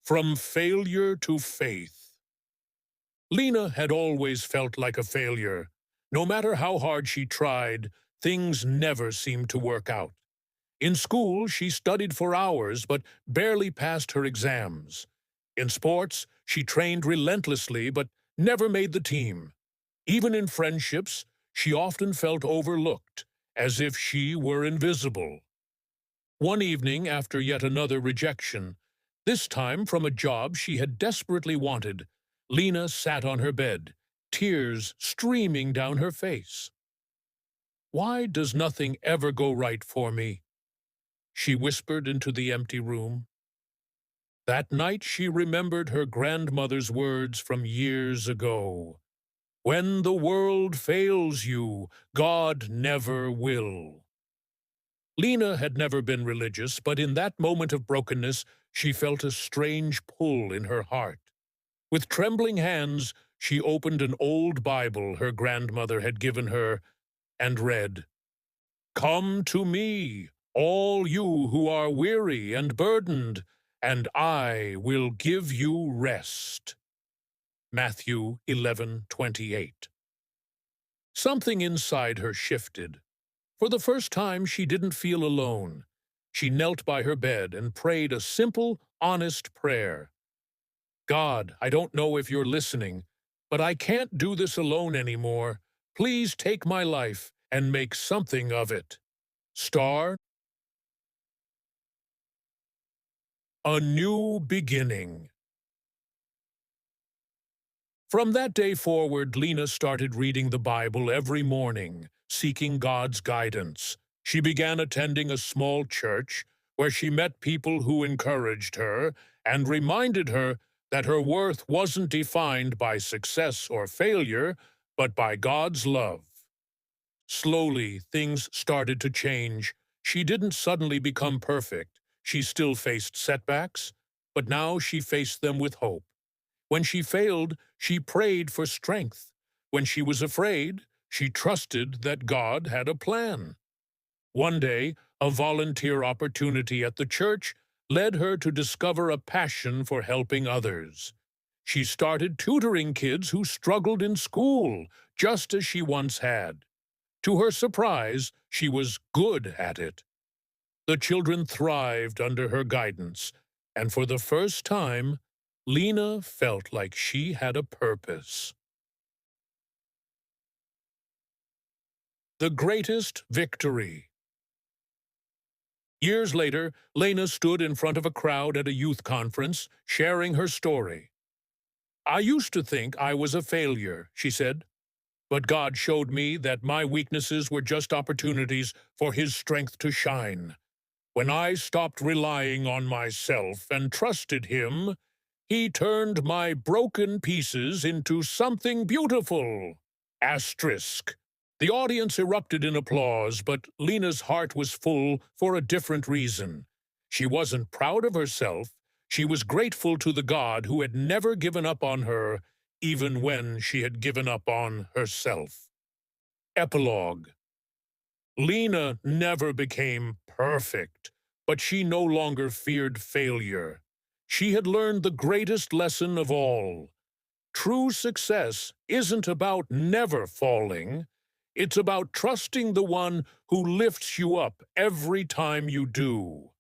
From Failure to Faith. Lena had always felt like a failure. No matter how hard she tried, things never seemed to work out. In school, she studied for hours but barely passed her exams. In sports, she trained relentlessly but never made the team. Even in friendships, she often felt overlooked, as if she were invisible. One evening, after yet another rejection, this time from a job she had desperately wanted, Lena sat on her bed, tears streaming down her face. "Why does nothing ever go right for me?" she whispered into the empty room. That night she remembered her grandmother's words from years ago. "When the world fails you, God never will." Lena had never been religious, but in that moment of brokenness she felt a strange pull in her heart. With trembling hands, she opened an old Bible her grandmother had given her and read, "Come to me, all you who are weary and burdened, and I will give you rest." Matthew 11:28. Something inside her shifted. For the first time, she didn't feel alone. She knelt by her bed and prayed a simple, honest prayer. "God, I don't know if you're listening, but I can't do this alone anymore. Please take my life and make something of it." Star. A new beginning. From that day forward, Lena started reading the Bible every morning, seeking God's guidance. She began attending a small church where she met people who encouraged her and reminded her that her worth wasn't defined by success or failure, but by God's love. Slowly, things started to change. She didn't suddenly become perfect. She still faced setbacks, but now she faced them with hope. When she failed, she prayed for strength. When she was afraid, she trusted that God had a plan. One day, a volunteer opportunity at the church led her to discover a passion for helping others. She started tutoring kids who struggled in school, just as she once had. To her surprise, she was good at it. The children thrived under her guidance, and for the first time, Lena felt like she had a purpose. The greatest victory. Years later, Lena stood in front of a crowd at a youth conference, sharing her story. "I used to think I was a failure," she said, "but God showed me that my weaknesses were just opportunities for His strength to shine. When I stopped relying on myself and trusted Him, He turned my broken pieces into something beautiful." Asterisk. The audience erupted in applause, but Lena's heart was full for a different reason. She wasn't proud of herself. She was grateful to the God who had never given up on her, even when she had given up on herself. Epilogue. Lena never became perfect, but she no longer feared failure. She had learned the greatest lesson of all. True success isn't about never falling. It's about trusting the one who lifts you up every time you do.